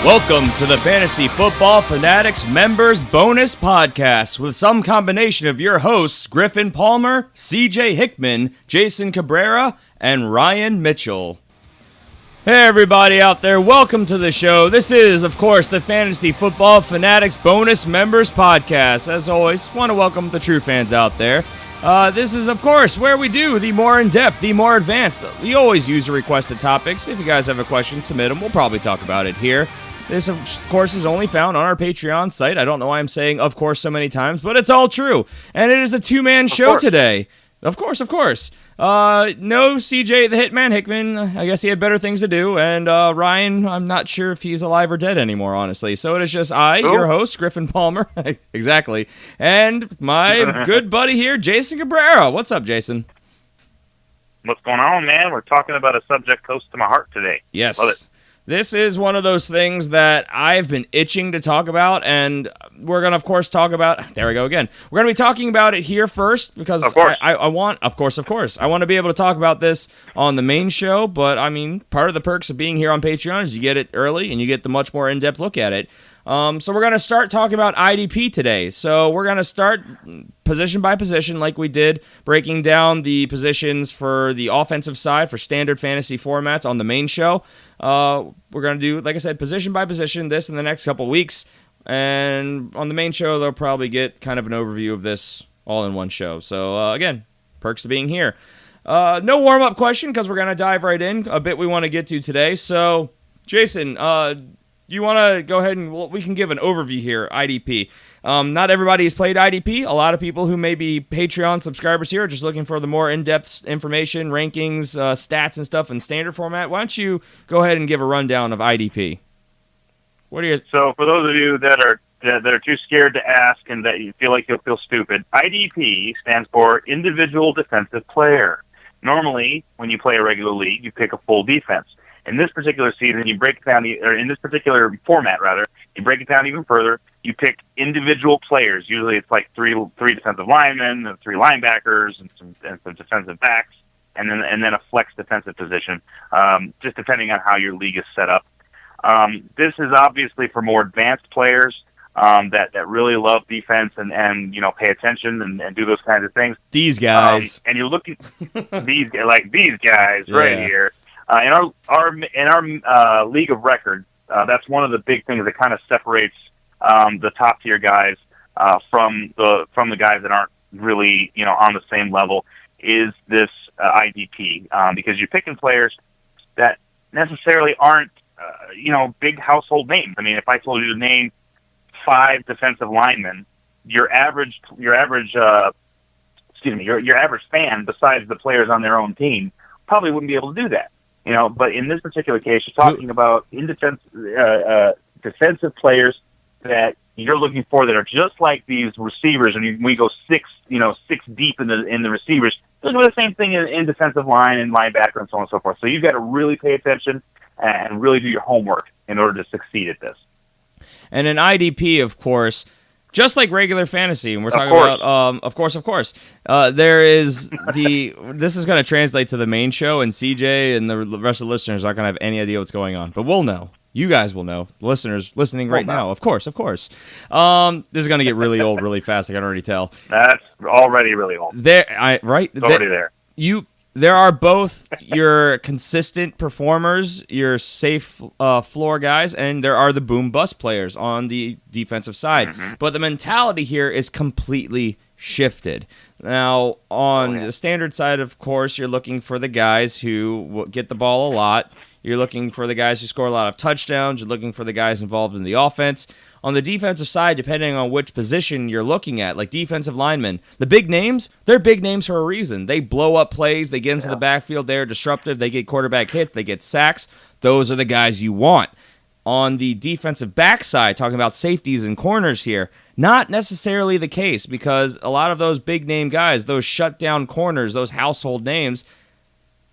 Welcome to the Fantasy Football Fanatics Members Bonus Podcast with some combination of your hosts, Griffin Palmer, CJ Hickman, Jason Cabrera, and Ryan Mitchell. Hey everybody out there, welcome to the show. This is, of course, the Fantasy Football Fanatics Bonus Members Podcast. As always, want to welcome the true fans out there. This is, of course, where we do the more in-depth, the more advanced. We always use the requested topics. If you guys have a question, submit them. We'll probably talk about it here. This, of course, is only found on our Patreon site. I don't know why I'm saying "of course" so many times, but it's all true. And it is a two-man show today. Of course. No CJ the Hitman Hickman. I guess he had better things to do. And Ryan, I'm not sure if he's alive or dead anymore, honestly. So it is just your host, Griffin Palmer. Exactly. And my good buddy here, Jason Cabrera. What's up, Jason? What's going on, man? We're talking about a subject close to my heart today. Yes. Love it. This is one of those things that I've been itching to talk about, and we're going to, of course, talk about... There we go again. We're going to be talking about it here first, because I want... Of course. I want to be able to talk about this on the main show, but, I mean, part of the perks of being here on Patreon is you get it early, and you get the much more in-depth look at it. So we're going to start talking about IDP today. So we're going to start position by position like we did, breaking down the positions for the offensive side for standard fantasy formats on the main show. We're going to do, like I said, position by position this in the next couple weeks. And on the main show, they'll probably get kind of an overview of this all in one show. So, again, perks of being here. No warm-up question because we're going to dive right in. A bit we want to get to today. So, Jason, you want to go ahead and we can give an overview here, IDP. Not everybody has played IDP. A lot of people who may be Patreon subscribers here are just looking for the more in-depth information, rankings, stats, and stuff in standard format. Why don't you go ahead and give a rundown of IDP? So for those of you that are too scared to ask and that you feel like you'll feel stupid, IDP stands for Individual Defensive Player. Normally, when you play a regular league, you pick a full defense. In this particular season, you break it down, or in this particular format, rather, you break it down even further. You pick individual players. Usually, it's like three defensive linemen, and 3 linebackers, and some defensive backs, and then a flex defensive position, just depending on how your league is set up. This is obviously for more advanced players that really love defense and pay attention and do those kinds of things. These guys, and you're looking these guys right here. In our league of record, that's one of the big things that kind of separates the top tier guys from the guys that aren't really on the same level. Is this IDP because you're picking players that necessarily aren't big household names. I mean, if I told you to name 5 defensive linemen, your average fan, besides the players on their own team, probably wouldn't be able to do that. But in this particular case, you're talking about defensive players that you're looking for that are just like these receivers. And we go six deep in the receivers. They'll do the same thing in defensive line and linebacker and so on and so forth. So you've got to really pay attention and really do your homework in order to succeed at this. And in IDP, of course, just like regular fantasy, and we're talking about, of course, there is this is going to translate to the main show, and CJ and the rest of the listeners aren't going to have any idea what's going on. But we'll know. You guys will know. The listeners listening right now, of course. This is going to get really old really fast, I can already tell. That's already really old. It's already there. There are both your consistent performers, your safe floor guys, and there are the boom-bust players on the defensive side. Mm-hmm. But the mentality here is completely shifted. Now, on the standard side, of course, you're looking for the guys who get the ball a lot. You're looking for the guys who score a lot of touchdowns. You're looking for the guys involved in the offense. On the defensive side, depending on which position you're looking at, like defensive linemen, the big names, they're big names for a reason. They blow up plays. They get into the backfield. They're disruptive. They get quarterback hits. They get sacks. Those are the guys you want. On the defensive backside, talking about safeties and corners here, not necessarily the case because a lot of those big-name guys, those shutdown corners, those household names,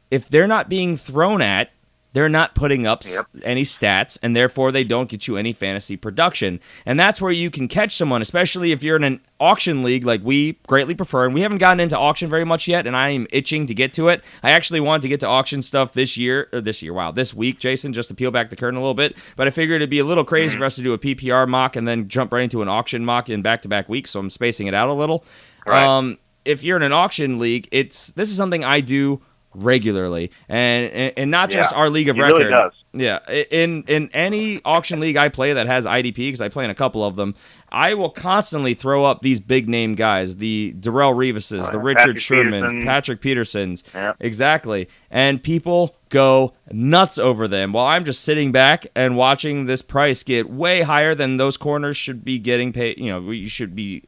if they're not being thrown at, they're not putting up any stats, and therefore they don't get you any fantasy production. And that's where you can catch someone, especially if you're in an auction league like we greatly prefer. And we haven't gotten into auction very much yet, and I am itching to get to it. I actually wanted to get to auction stuff this week, Jason, just to peel back the curtain a little bit. But I figured it'd be a little crazy for us to do a PPR mock and then jump right into an auction mock in back-to-back weeks, so I'm spacing it out a little. Right. If you're in an auction league, this is something I do regularly, and not just our league of record. Really does. Yeah, in any auction league I play that has IDP, because I play in a couple of them, I will constantly throw up these big name guys, the Darrell Reeveses, the Richard Shermans, Patrick Petersons, exactly, and people go nuts over them while I'm just sitting back and watching this price get way higher than those corners should be getting paid. You should be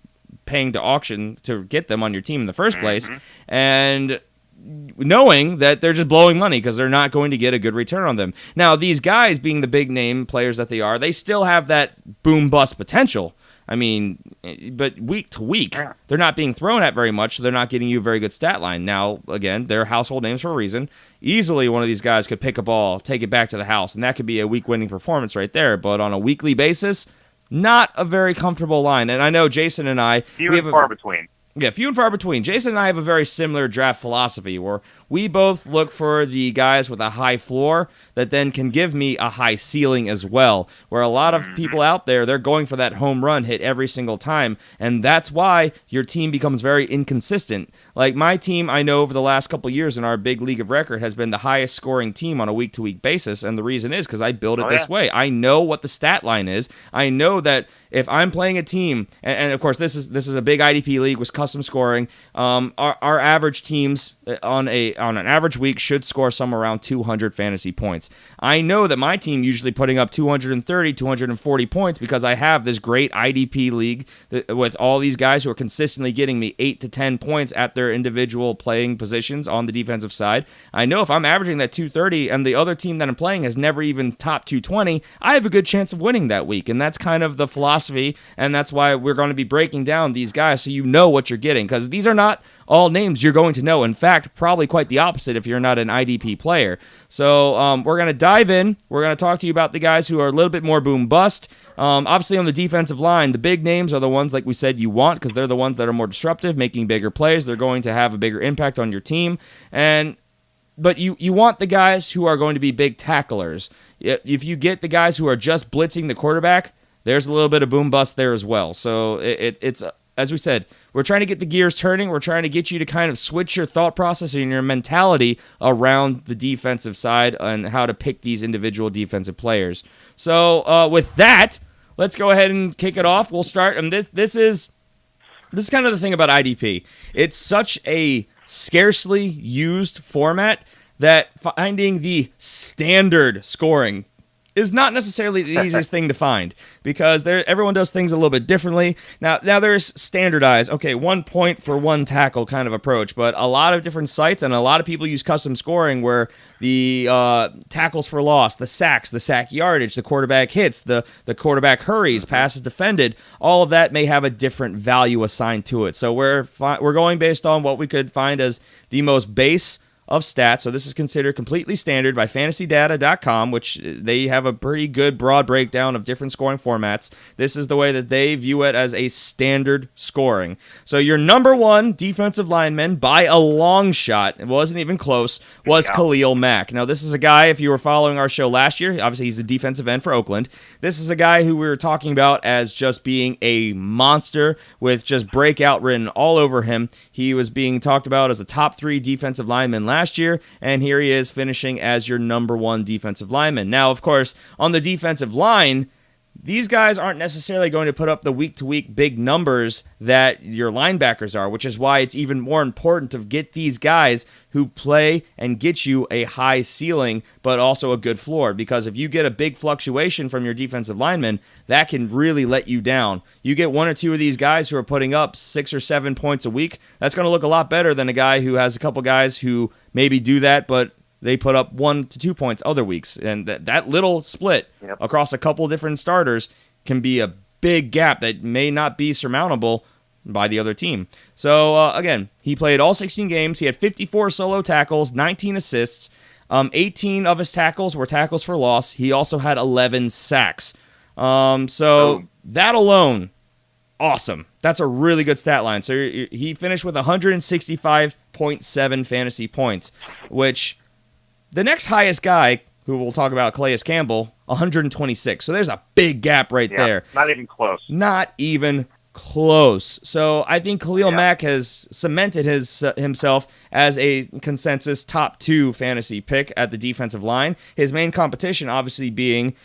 paying to auction to get them on your team in the first place, and knowing that they're just blowing money because they're not going to get a good return on them. Now, these guys, being the big name players that they are, they still have that boom-bust potential. I mean, but week to week, they're not being thrown at very much, so they're not getting you a very good stat line. Now, again, they're household names for a reason. Easily, one of these guys could pick a ball, take it back to the house, and that could be a week-winning performance right there. But on a weekly basis, not a very comfortable line. And I know Jason and I... Few and far between. Yeah, few and far between. Jason and I have a very similar draft philosophy where we both look for the guys with a high floor that then can give me a high ceiling as well, where a lot of people out there, they're going for that home run hit every single time, and that's why your team becomes very inconsistent. Like my team, I know over the last couple years in our big league of record has been the highest scoring team on a week-to-week basis, and the reason is because I build it this way. I know what the stat line is. I know that if I'm playing a team, and of course this is a big IDP league with custom scoring, our average teams on an average week should score somewhere around 200 fantasy points. I know that my team usually putting up 230, 240 points because I have this great IDP league with all these guys who are consistently getting me 8 to 10 points at their individual playing positions on the defensive side. I know if I'm averaging that 230 and the other team that I'm playing has never even topped 220, I have a good chance of winning that week. And that's kind of the philosophy, and that's why we're going to be breaking down these guys so you know what you're getting, because these are not all names you're going to know. In fact, probably quite the opposite if you're not an IDP player. So we're going to dive in. We're going to talk to you about the guys who are a little bit more boom-bust. Obviously, on the defensive line, the big names are the ones, like we said, you want because they're the ones that are more disruptive, making bigger plays. They're going to have a bigger impact on your team. But you want the guys who are going to be big tacklers. If you get the guys who are just blitzing the quarterback, there's a little bit of boom-bust there as well. So it's as we said, we're trying to get the gears turning. We're trying to get you to kind of switch your thought process and your mentality around the defensive side and how to pick these individual defensive players. So with that, let's go ahead and kick it off. We'll start. And this is kind of the thing about IDP. It's such a scarcely used format that finding the standard scoring is not necessarily the easiest thing to find because everyone does things a little bit differently. Now there's standardized, 1 point for one tackle kind of approach, but a lot of different sites and a lot of people use custom scoring where the tackles for loss, the sacks, the sack yardage, the quarterback hits, the quarterback hurries, passes defended, all of that may have a different value assigned to it. So we're going based on what we could find as the most base of stats. So this is considered completely standard by fantasydata.com, which they have a pretty good broad breakdown of different scoring formats. This is the way that they view it as a standard scoring. So your number one defensive lineman by a long shot, it wasn't even close, was Khalil Mack. Now this is a guy, if you were following our show last year, obviously he's the defensive end for Oakland. This is a guy who we were talking about as just being a monster with just breakout written all over him. He was being talked about as a top 3 defensive lineman last year, and here he is finishing as your number 1 defensive lineman. Now, of course, on the defensive line, these guys aren't necessarily going to put up the week-to-week big numbers that your linebackers are, which is why it's even more important to get these guys who play and get you a high ceiling, but also a good floor. Because if you get a big fluctuation from your defensive linemen, that can really let you down. You get 1 or 2 of these guys who are putting up 6 or 7 points a week, that's going to look a lot better than a guy who has a couple guys who maybe do that, but they put up 1 to 2 points other weeks. And that little split across a couple different starters can be a big gap that may not be surmountable by the other team. So, again, he played all 16 games. He had 54 solo tackles, 19 assists. 18 of his tackles were tackles for loss. He also had 11 sacks. That alone, awesome. That's a really good stat line. So he finished with 165.7 fantasy points, which the next highest guy, who we'll talk about, Calais Campbell, 126. So there's a big gap right there. Not even close. Not even close. So I think Khalil Mack has cemented himself as a consensus top 2 fantasy pick at the defensive line. His main competition obviously being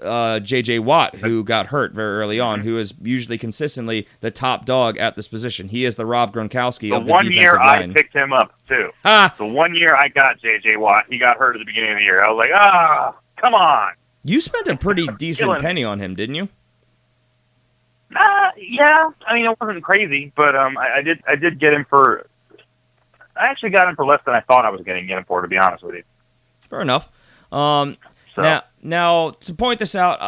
J.J. Watt, who got hurt very early on, who is usually consistently the top dog at this position. He is the Rob Gronkowski of the defensive line. 1 year I picked him up, too. The 1 year I got J.J. Watt, he got hurt at the beginning of the year. I was like, come on. You spent a pretty decent penny on him, didn't you? Yeah. I mean, it wasn't crazy, but I did get him for... I actually got him for less than I thought I was going to get him for, to be honest with you. Fair enough. Now, to point this out,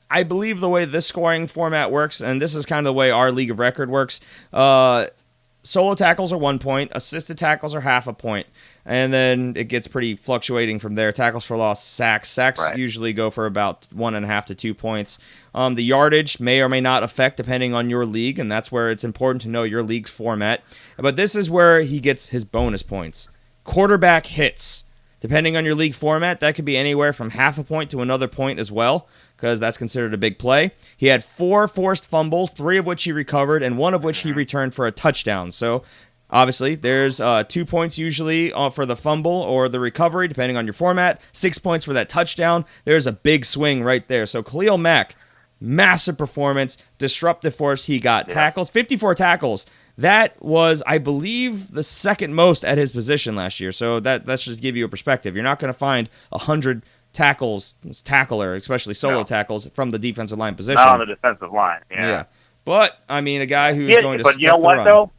I believe the way this scoring format works, and this is kind of the way our League of Record works, solo tackles are 1 point, assisted tackles are half a point, and then it gets pretty fluctuating from there. Tackles for loss, sacks. Sacks usually go for about 1.5 to 2 points. The yardage may or may not affect depending on your league, and that's where it's important to know your league's format. But this is where he gets his bonus points. Quarterback hits. Depending on your league format, that could be anywhere from half a point to another point as well, because that's considered a big play. He had 4 forced fumbles, 3 of which he recovered, and 1 of which he returned for a touchdown. So, obviously, there's 2 points usually for the fumble or the recovery, depending on your format. 6 points for that touchdown. There's a big swing right there. So, Khalil Mack, massive performance, disruptive force. He got tackles, 54 tackles. That was, I believe, the second most at his position last year. So that's just give you a perspective. You're not going to find 100 tackler, especially solo tackles, from the defensive line position. Not on the defensive line, yeah. But, I mean, a guy who's going to stuff the run. But you know what, though?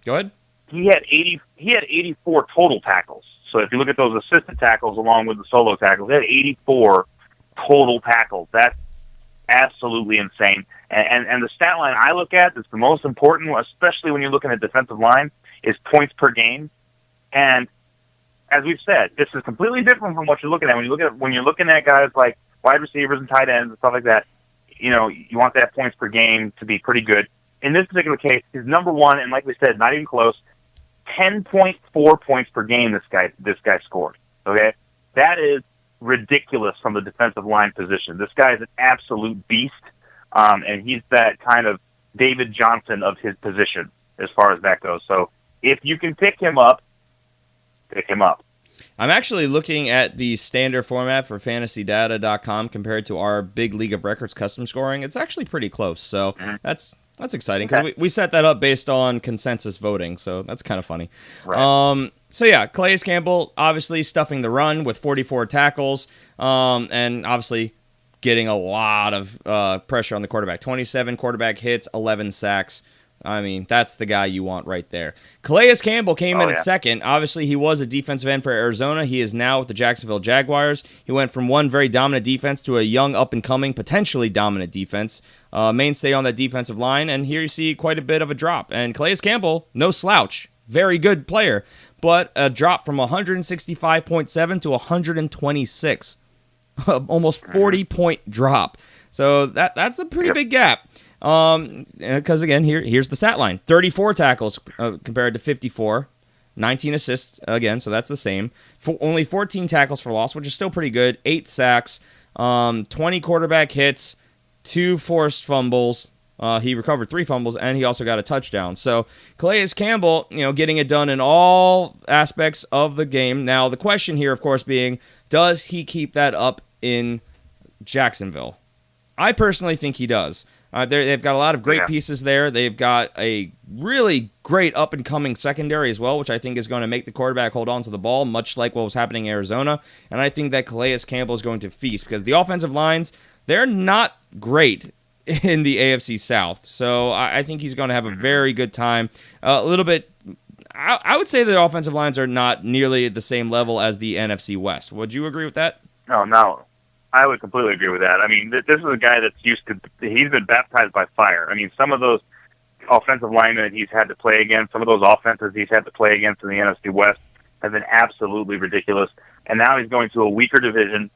Go ahead. He had 84 total tackles. So if you look at those assisted tackles along with the solo tackles, he had 84 total tackles. That's absolutely insane. And the stat line I look at that's the most important, especially when you're looking at defensive line, is points per game. And as we've said, this is completely different from what you're looking at. When you're looking at guys like wide receivers and tight ends and stuff like that, you want that points per game to be pretty good. In this particular case, he's number 1, and like we said, not even close. 10.4 points per game this guy scored. Okay, that is ridiculous from the defensive line position. This guy is an absolute beast. And he's that kind of David Johnson of his position as far as that goes. So if you can pick him up, pick him up. I'm actually looking at the standard format for fantasydata.com compared to our big League of Records custom scoring. It's actually pretty close. So that's exciting because we set that up based on consensus voting. So that's kind of funny. Right. Calais Campbell obviously stuffing the run with 44 tackles and obviously getting a lot of pressure on the quarterback. 27 quarterback hits, 11 sacks. I mean, that's the guy you want right there. Calais Campbell came in at second. Obviously, he was a defensive end for Arizona. He is now with the Jacksonville Jaguars. He went from one very dominant defense to a young, up-and-coming, potentially dominant defense. Mainstay on that defensive line, and here you see quite a bit of a drop. And Calais Campbell, no slouch. Very good player, but a drop from 165.7 to 126. Almost 40-point drop. So that's a pretty big gap. Because, again, here's the stat line. 34 tackles compared to 54. 19 assists, again, so that's the same. Only 14 tackles for loss, which is still pretty good. 8 sacks, 20 quarterback hits, 2 forced fumbles. He recovered 3 fumbles, and he also got a touchdown. So Calais Campbell, getting it done in all aspects of the game. Now, the question here, of course, being, does he keep that up in Jacksonville? I personally think he does. They've got a lot of great pieces there. They've got a really great up-and-coming secondary as well, which I think is going to make the quarterback hold on to the ball, much like what was happening in Arizona. And I think that Calais Campbell is going to feast because the offensive lines, they're not great in the AFC South. So I think he's going to have a very good time. A little bit, I would say the offensive lines are not nearly the same level as the NFC West. Would you agree with that? No. I would completely agree with that. I mean, this is a guy that's he's been baptized by fire. I mean, some of those offensive linemen he's had to play against, some of those offenses he's had to play against in the NFC West, have been absolutely ridiculous. And now he's going to a weaker division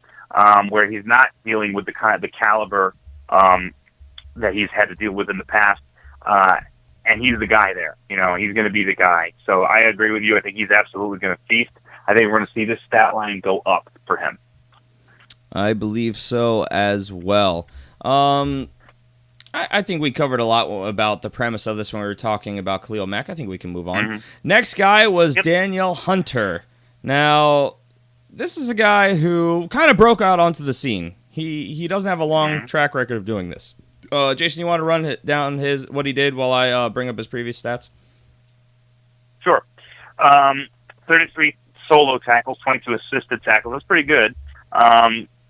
where he's not dealing with the caliber that he's had to deal with in the past. And he's the guy there. You know, he's going to be the guy. So I agree with you. I think he's absolutely going to feast. I think we're going to see this stat line go up for him. I believe so as well. I think we covered a lot about the premise of this when we were talking about Khalil Mack. I think we can move on. Mm-hmm. Next guy was Danielle Hunter. Now, this is a guy who kind of broke out onto the scene. He doesn't have a long track record of doing this. Jason, you want to run down what he did while I bring up his previous stats? Sure. 33 solo tackles, 22 assisted tackles. That's pretty good.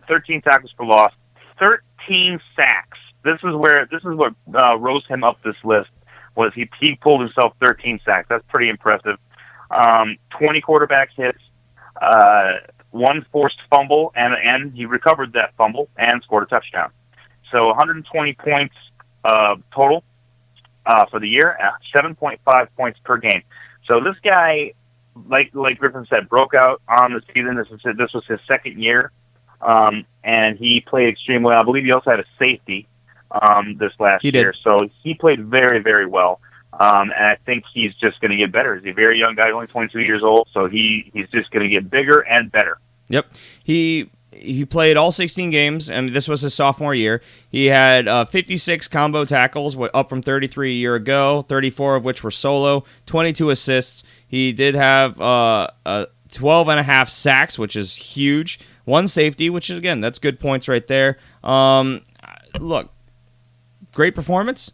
13 tackles for loss, 13 sacks. This is what rose him up this list. Was he pulled himself 13 sacks? That's pretty impressive. 20 quarterback hits, one forced fumble, and he recovered that fumble and scored a touchdown. So 120 points total for the year, 7.5 points per game. So this guy, like Griffin said, broke out on the season. This was his second year, and he played extremely well. I believe he also had a safety this last year. So he played very, very well. And I think he's just going to get better. He's a very young guy, only 22 years old, so he's just going to get bigger and better. Yep. He played all 16 games, and this was his sophomore year. He had 56 combo tackles, up from 33 a year ago, 34 of which were solo, 22 assists. He did have 12 and a half sacks, which is huge. One safety, which is, again, that's good points right there. Look, great performance.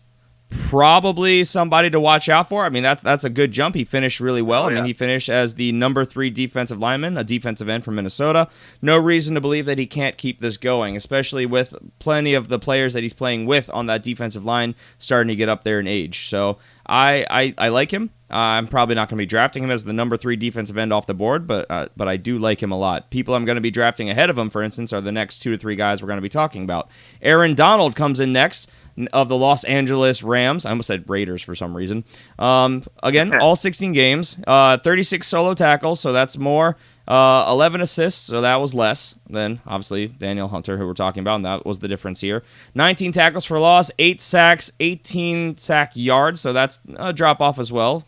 Probably somebody to watch out for. I mean, that's a good jump. He finished really well. I mean, he finished as the number 3 defensive lineman, a defensive end from Minnesota. No reason to believe that he can't keep this going, especially with plenty of the players that he's playing with on that defensive line starting to get up there in age. So I like him. I'm probably not going to be drafting him as the number 3 defensive end off the board, but I do like him a lot. People I'm going to be drafting ahead of him, for instance, are the next 2 to 3 guys we're going to be talking about. Aaron Donald comes in next, of the Los Angeles Rams. I almost said Raiders for some reason. Again, all 16 games, 36 solo tackles, so that's more. 11 assists, so that was less than, obviously, Danielle Hunter, who we're talking about, and that was the difference here. 19 tackles for loss, 8 sacks, 18 sack yards, so that's a drop-off as well.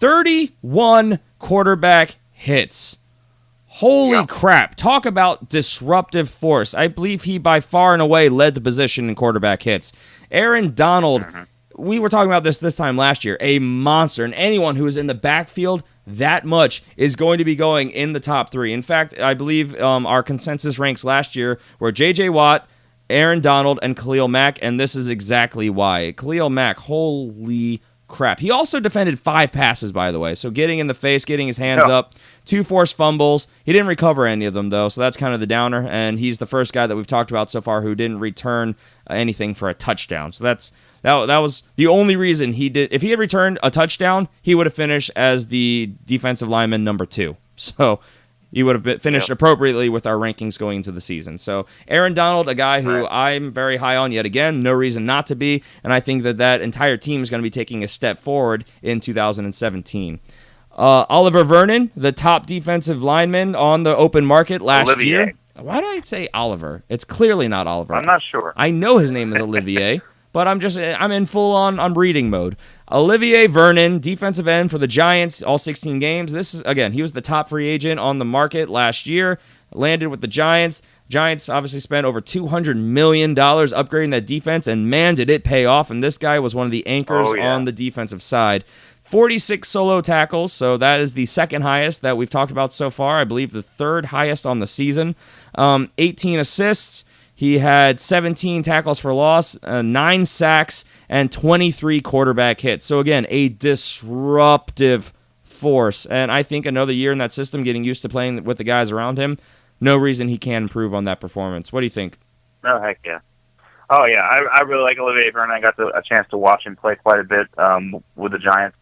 31 quarterback hits. Holy crap. Talk about disruptive force. I believe he by far and away led the position in quarterback hits. Aaron Donald, we were talking about this time last year, a monster. And anyone who is in the backfield that much is going to be going in the top 3. In fact, I believe our consensus ranks last year were J.J. Watt, Aaron Donald, and Khalil Mack, and this is exactly why. Khalil Mack, holy crap. He also defended 5 passes, by the way, so getting in the face, getting his hands up, 2 forced fumbles. He didn't recover any of them, though, so that's kind of the downer, and he's the first guy that we've talked about so far who didn't return anything for a touchdown. So that was the only reason he did. If he had returned a touchdown, he would have finished as the defensive lineman number 2. So he would have finished appropriately with our rankings going into the season. So Aaron Donald, a guy who I'm very high on yet again, no reason not to be, and I think that entire team is going to be taking a step forward in 2017. Oliver Vernon, the top defensive lineman on the open market last year. Why did I say Oliver? It's clearly not Oliver. I'm not sure. I know his name is Olivier, but I'm in full-on reading mode. Olivier Vernon, defensive end for the Giants, all 16 games. This is, again, he was the top free agent on the market last year, landed with the Giants. Giants obviously spent over $200 million upgrading that defense, and man, did it pay off, and this guy was one of the anchors on the defensive side. 46 solo tackles, so that is the second highest that we've talked about so far. I believe the third highest on the season. 18 assists. He had 17 tackles for loss, 9 sacks, and 23 quarterback hits. So again, a disruptive force. And I think another year in that system, getting used to playing with the guys around him, no reason he can't improve on that performance. What do you think? Oh, heck yeah. Oh, yeah. I really like Olivier Vernon. I got a chance to watch him play quite a bit with the Giants.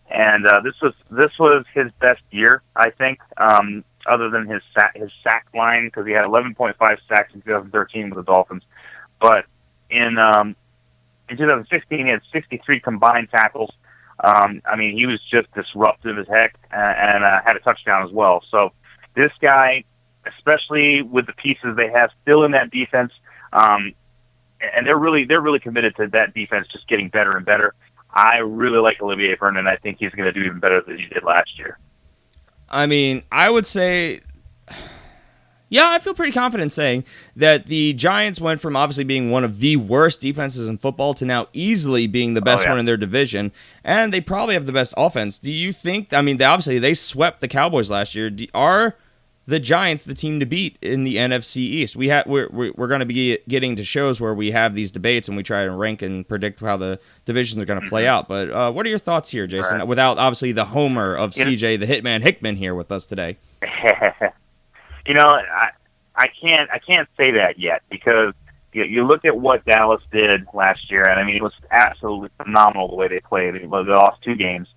And this was his best year, I think, other than his sack line, because he had 11.5 sacks in 2013 with the Dolphins. But in 2016, he had 63 combined tackles, I mean, he was just disruptive as heck, and had a touchdown as well. So this guy, especially with the pieces they have still in that defense, and they're really committed to that defense just getting better and better. I really like Olivier Vernon. I think he's going to do even better than he did last year. I mean, I would say, yeah, I feel pretty confident saying that the Giants went from obviously being one of the worst defenses in football to now easily being the best one in their division, and they probably have the best offense. Do you think, I mean, obviously they swept the Cowboys last year. Are the Giants the team to beat in the NFC East? We're going to be getting to shows where we have these debates and we try to rank and predict how the divisions are going to play out. But what are your thoughts here, Jason? Right. Without obviously the homer of CJ, the Hitman Hickman, here with us today. You know, I can't say that yet, because you look at what Dallas did last year, and I mean, it was absolutely phenomenal the way they played. They lost 2 games.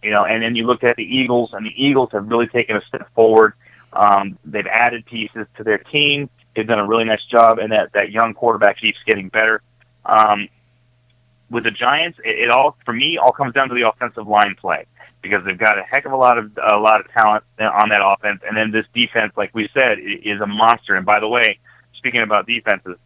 You know, and then you look at the Eagles, and the Eagles have really taken a step forward. They've added pieces to their team. They've done a really nice job, and that young quarterback keeps getting better. With the Giants, it all, for me, all comes down to the offensive line play, because they've got a heck of a lot of talent on that offense, and then this defense, like we said, is a monster. And by the way, speaking about defenses,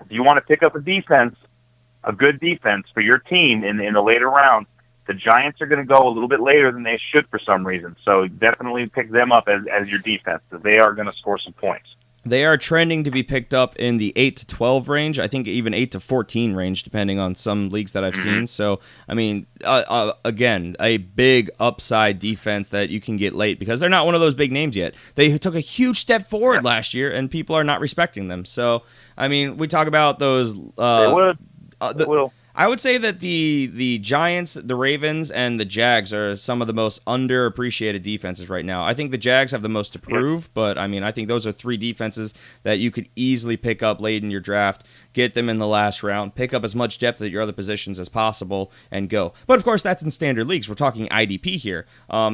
if you want to pick up a good defense for your team in the later rounds, the Giants are going to go a little bit later than they should for some reason. So definitely pick them up as your defense, because they are going to score some points. They are trending to be picked up in the 8 to 12 range. I think even 8 to 14 range, depending on some leagues that I've seen. So, I mean, again, a big upside defense that you can get late, because they're not one of those big names yet. They took a huge step forward last year, and people are not respecting them. So, I mean, we talk about those. They will. I would say that the Giants, the Ravens, and the Jags are some of the most underappreciated defenses right now. I think the Jags have the most to prove, but I mean, I think those are 3 defenses that you could easily pick up late in your draft, get them in the last round, pick up as much depth at your other positions as possible, and go. But of course, that's in standard leagues. We're talking IDP here.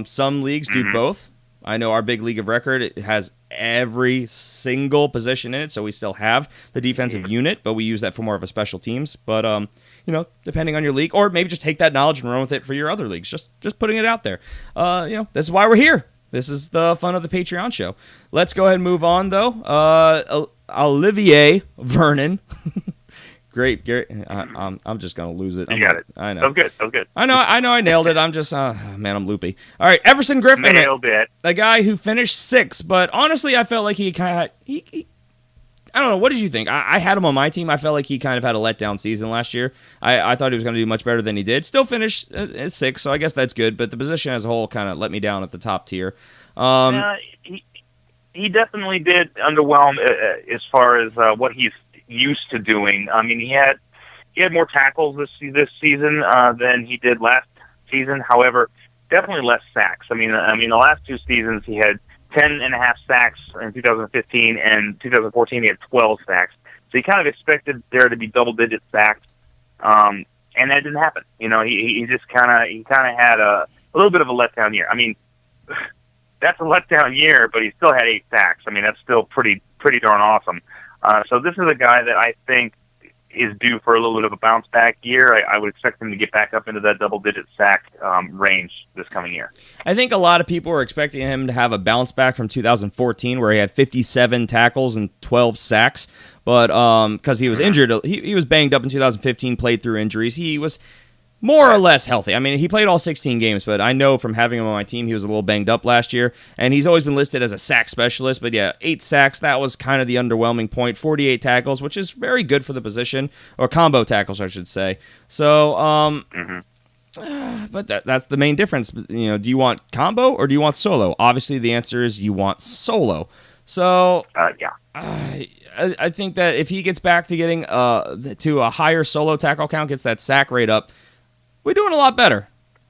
Some leagues do both. I know our big league of record, it has every single position in it, so we still have the defensive unit, but we use that for more of a special teams. But you know, depending on your league, or maybe just take that knowledge and run with it for your other leagues. Just putting it out there. You know, this is why we're here. This is the fun of the Patreon show. Let's go ahead and move on, though. Olivier Vernon. Great, Gary. I'm just gonna lose it. You got it. I know. So good. So good. I know. I nailed it. I'm just, man, I'm loopy. All right, Everson Griffin. Nailed it. A guy who finished 6th, but honestly, I felt like he kind of I don't know. What did you think? I had him on my team. I felt like he kind of had a letdown season last year. I thought he was going to do much better than he did. Still finished 6th, so I guess that's good. But the position as a whole kind of let me down at the top tier. He definitely did underwhelm as far as what he's used to doing. I mean, he had more tackles this season than he did last season. However, definitely less sacks. I mean, the last 2 seasons he had 10.5 sacks in 2015, and 2014 he had 12 sacks. So he kind of expected there to be double-digit sacks, and that didn't happen. You know, he just kind of had a little bit of a letdown year. I mean, that's a letdown year, but he still had 8 sacks. I mean, that's still pretty darn awesome. So this is a guy that I think is due for a little bit of a bounce back year. I would expect him to get back up into that double-digit sack range this coming year. I think a lot of people were expecting him to have a bounce back from 2014, where he had 57 tackles and 12 sacks, but because he was injured, he was banged up in 2015, played through injuries. He was more or less healthy. I mean, he played all 16 games, but I know from having him on my team, he was a little banged up last year, and he's always been listed as a sack specialist, but yeah, 8 sacks, that was kind of the underwhelming point. 48 tackles, which is very good for the position, or combo tackles, I should say. So, but that's the main difference. You know, do you want combo or do you want solo? Obviously, the answer is you want solo. So, yeah. I think that if he gets back to getting to a higher solo tackle count, gets that sack rate up, we're doing a lot better.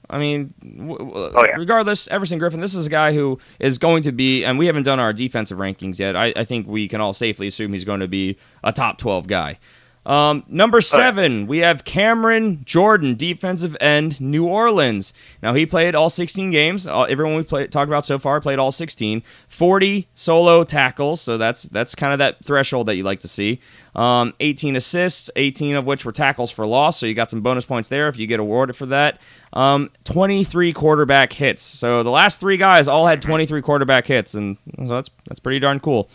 I mean, regardless, Everson Griffin, this is a guy who is going to be, and we haven't done our defensive rankings yet, I think we can all safely assume he's going to be a top 12 guy. Number 7, we have Cameron Jordan, defensive end, New Orleans. Now, he played all 16 games. Everyone we've talked about so far played all 16. 40 solo tackles, so that's kind of that threshold that you like to see. 18 assists, 18 of which were tackles for loss, so you got some bonus points there if you get awarded for that. 23 quarterback hits. So the last 3 guys all had 23 quarterback hits, and so that's pretty darn cool.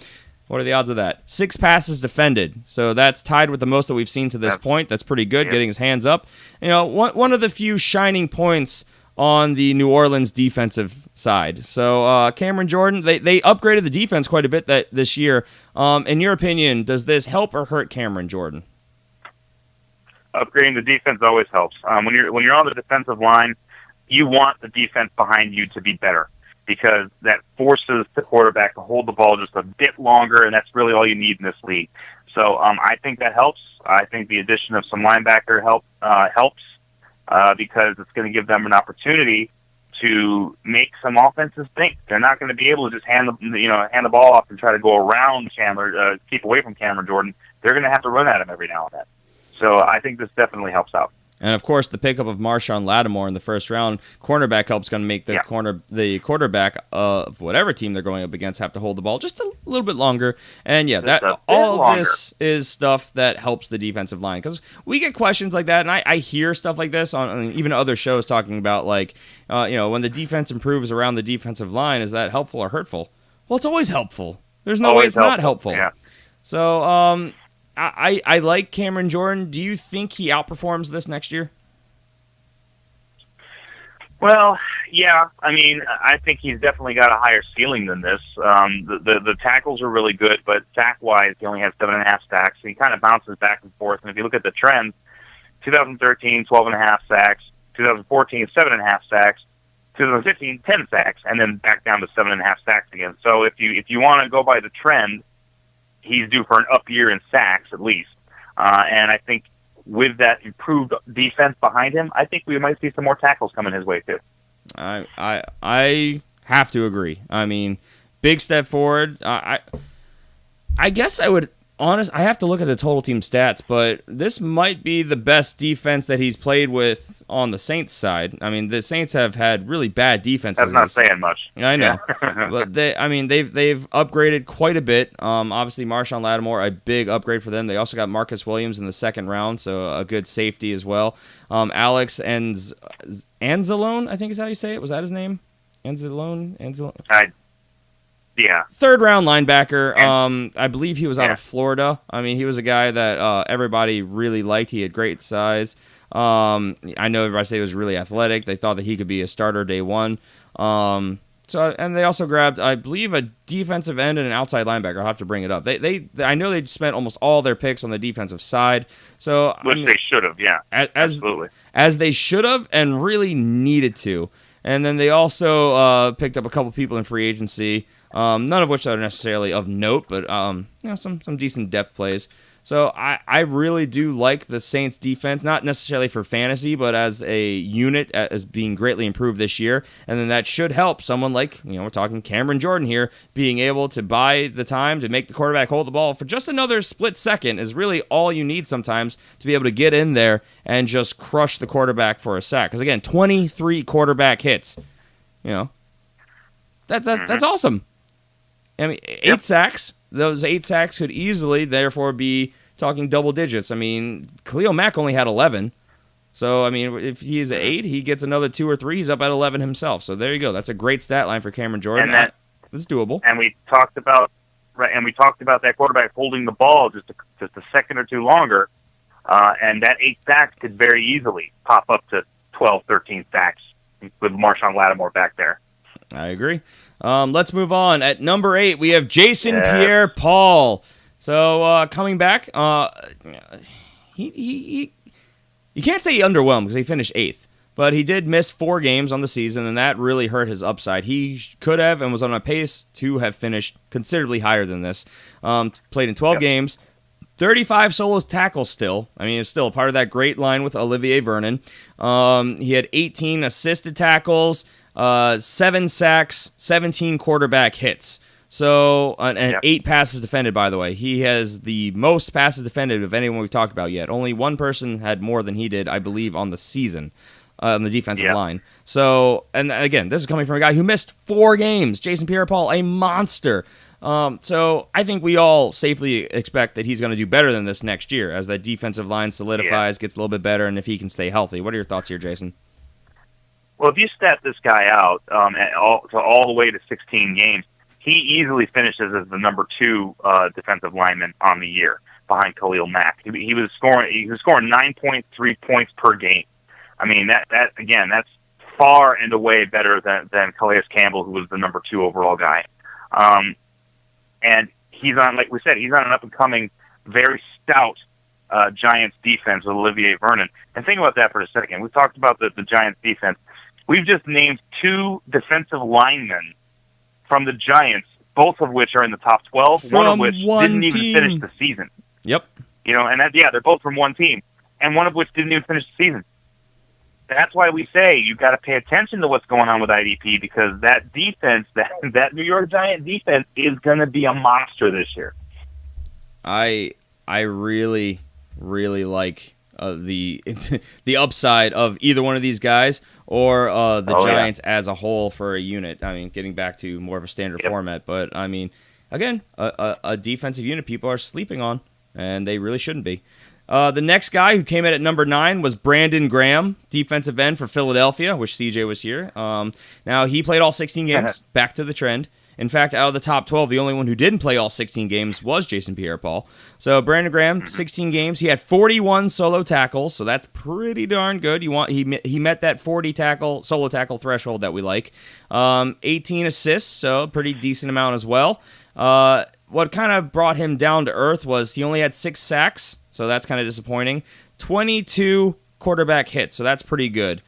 What are the odds of that? 6 passes defended. So that's tied with the most that we've seen to this point. That's pretty good, getting his hands up. You know, one of the few shining points on the New Orleans defensive side. So Cameron Jordan, they upgraded the defense quite a bit this year. In your opinion, does this help or hurt Cameron Jordan? Upgrading the defense always helps. When you're on the defensive line, you want the defense behind you to be better, because that forces the quarterback to hold the ball just a bit longer, and that's really all you need in this league. So I think that helps. I think the addition of some linebacker helps because it's going to give them an opportunity to make some offenses think. They're not going to be able to just hand the ball off and try to go around Chandler, keep away from Cameron Jordan. They're going to have to run at him every now and then. So I think this definitely helps out. And, of course, the pickup of Marshawn Lattimore in the first round, cornerback help's going to make the quarterback of whatever team they're going up against have to hold the ball just a little bit longer. And, all of this is stuff that helps the defensive line. Because we get questions like that, and I hear stuff like this on even other shows talking about, like, when the defense improves around the defensive line, is that helpful or hurtful? Well, it's always helpful. There's no way it's not helpful. Yeah. So, I like Cameron Jordan. Do you think he outperforms this next year? Well, yeah. I mean, I think he's definitely got a higher ceiling than this. The tackles are really good, but sack-wise, he only has 7.5 sacks. He kind of bounces back and forth. And if you look at the trends, 2013, 12.5 sacks. 2014, 7.5 sacks. 2015, 10 sacks, and then back down to 7.5 sacks again. So if you want to go by the trend, he's due for an up year in sacks at least. And I think with that improved defense behind him, I think we might see some more tackles coming his way too. I have to agree. I mean, big step forward. I guess I have to look at the total team stats, but this might be the best defense that he's played with on the Saints side. I mean, the Saints have had really bad defenses. That's not saying much. I know, but they've upgraded quite a bit. Obviously, Marshawn Lattimore, a big upgrade for them. They also got Marcus Williams in the second round, so a good safety as well. Alex Anzalone, I think is how you say it. Was that his name? Anzalone. Yeah. Third round linebacker. I believe he was out of Florida. I mean, he was a guy that everybody really liked. He had great size. I know everybody said he was really athletic. They thought that he could be a starter day one. And they also grabbed, I believe, a defensive end and an outside linebacker. I'll have to bring it up. I know they spent almost all their picks on the defensive side. So they should have, yeah. Absolutely. As they should have and really needed to. And then they also picked up a couple people in free agency. None of which are necessarily of note, but some decent depth plays. So I really do like the Saints defense, not necessarily for fantasy, but as a unit, as being greatly improved this year. And then that should help someone like, we're talking Cameron Jordan here, being able to buy the time to make the quarterback hold the ball for just another split second is really all you need sometimes to be able to get in there and just crush the quarterback for a sack. Because again, 23 quarterback hits, that's awesome. I mean, 8 sacks. Those 8 sacks could easily, therefore, be talking double digits. I mean, Khalil Mack only had 11. So, I mean, if he's at 8, he gets another 2 or 3. He's up at 11 himself. So, there you go. That's a great stat line for Cameron Jordan. And that's doable. And we talked about that quarterback holding the ball just a second or two longer. And that 8 sacks could very easily pop up to 12, 13 sacks with Marshawn Lattimore back there. I agree. Let's move on. At number 8, we have Pierre-Paul. So coming back, he you can't say he underwhelmed because he finished 8th, but he did miss 4 games on the season, and that really hurt his upside. He could have and was on a pace to have finished considerably higher than this. Played in 12 games. 35 solo tackles still. I mean, it's still a part of that great line with Olivier Vernon. He had 18 assisted tackles. 7 sacks, 17 quarterback hits. So, and 8 passes defended, by the way. He has the most passes defended of anyone we've talked about yet. Only one person had more than he did, I believe, on the season, on the defensive line. So, and again, this is coming from a guy who missed 4 games. Jason Pierre-Paul, a monster. So I think we all safely expect that he's going to do better than this next year as that defensive line solidifies, gets a little bit better, and if he can stay healthy. What are your thoughts here, Jason? Well, if you stat this guy out all the way to 16 games, he easily finishes as the number 2 defensive lineman on the year behind Khalil Mack. He was scoring 9.3 points per game. I mean, that's far and away better than Calais Campbell, who was the number 2 overall guy. And he's on, like we said, he's on an up-and-coming, very stout Giants defense with Olivier Vernon. And think about that for a second. We've talked about the Giants defense. We've just named 2 defensive linemen from the Giants, both of which are in the top 12, one of which didn't even finish the season. Yep. And they're both from one team, and one of which didn't even finish the season. That's why we say you've got to pay attention to what's going on with IDP, because that defense, that New York Giant defense, is going to be a monster this year. I really, really like the upside of either one of these guys or the Giants as a whole for a unit. I mean, getting back to more of a standard format, but I mean, again, a defensive unit people are sleeping on, and they really shouldn't be. The next guy who came in at number 9 was Brandon Graham, defensive end for Philadelphia. Wish CJ was here. Now, he played all 16 games, back to the trend. In fact, out of the top 12, the only one who didn't play all 16 games was Jason Pierre-Paul. So Brandon Graham, 16 games. He had 41 solo tackles, so that's pretty darn good. He met that 40 solo tackle threshold that we like. 18 assists, so pretty decent amount as well. What kind of brought him down to earth was he only had 6 sacks, so that's kind of disappointing. 22 quarterback hits, so that's pretty good.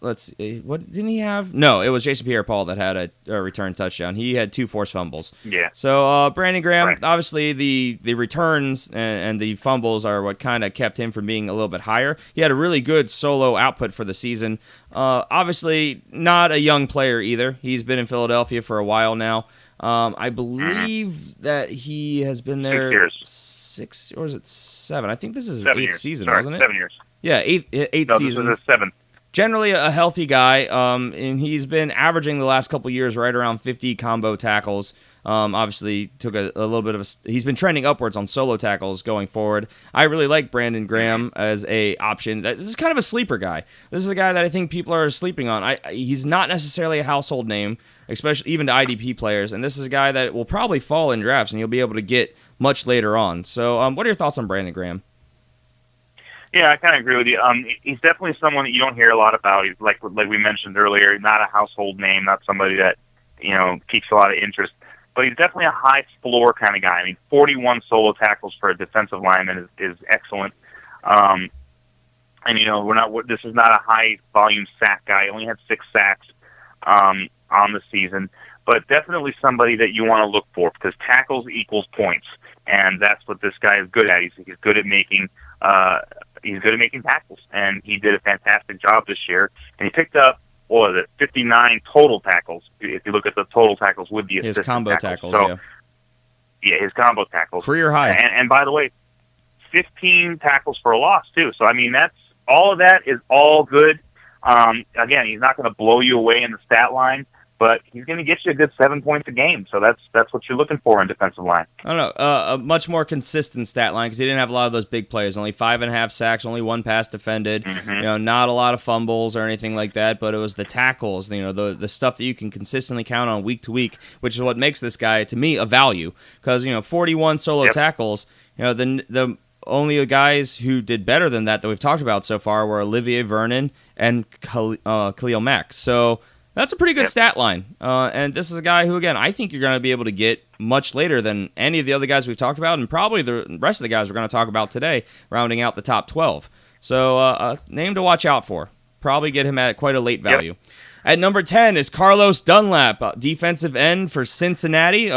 Let's see. What didn't he have? No, it was Jason Pierre-Paul that had a return touchdown. He had 2 forced fumbles. Yeah. So Brandon Graham, obviously the returns and the fumbles are what kind of kept him from being a little bit higher. He had a really good solo output for the season. Obviously not a young player either. He's been in Philadelphia for a while now. I believe that he has been there 6 years. 6, or is it 7? I think this is his 7 8th years. season, Sorry, wasn't it? 7 years. Yeah, eighth season. This is his 7th. Generally a healthy guy, and he's been averaging the last couple years right around 50 combo tackles. Obviously, took a little bit of he's been trending upwards on solo tackles going forward. I really like Brandon Graham as a option. This is kind of a sleeper guy. This is a guy that I think people are sleeping on. He's not necessarily a household name, especially even to IDP players, and this is a guy that will probably fall in drafts, and you'll be able to get much later on. So what are your thoughts on Brandon Graham? Yeah, I kind of agree with you. He's definitely someone that you don't hear a lot about. He's like we mentioned earlier, not a household name, not somebody that piques a lot of interest. But he's definitely a high floor kind of guy. I mean, 41 solo tackles for a defensive lineman is excellent. And this is not a high volume sack guy. He only had 6 sacks on the season, but definitely somebody that you want to look for, because tackles equals points, and that's what this guy is good at. He's good at making. He's good at making tackles, and he did a fantastic job this year. And he picked up, 59 total tackles, if you look at the total tackles with the assistant his combo tackles. His combo tackles. Career high. And by the way, 15 tackles for a loss, too. So, I mean, all of that is all good. Again, he's not going to blow you away in the stat line, but he's going to get you a good 7 points a game. So that's what you're looking for in defensive line. I don't know. A much more consistent stat line, because he didn't have a lot of those big plays. Only 5.5 sacks, only 1 pass defended. Mm-hmm. Not a lot of fumbles or anything like that. But it was the tackles, the stuff that you can consistently count on week to week, which is what makes this guy, to me, a value. Because 41 solo tackles. The only guys who did better than that we've talked about so far were Olivier Vernon and Khalil Mack. So that's a pretty good stat line. And this is a guy who, again, I think you're going to be able to get much later than any of the other guys we've talked about, and probably the rest of the guys we're going to talk about today, rounding out the top 12. So name to watch out for. Probably get him at quite a late value. Yep. At number 10 is Carlos Dunlap, defensive end for Cincinnati.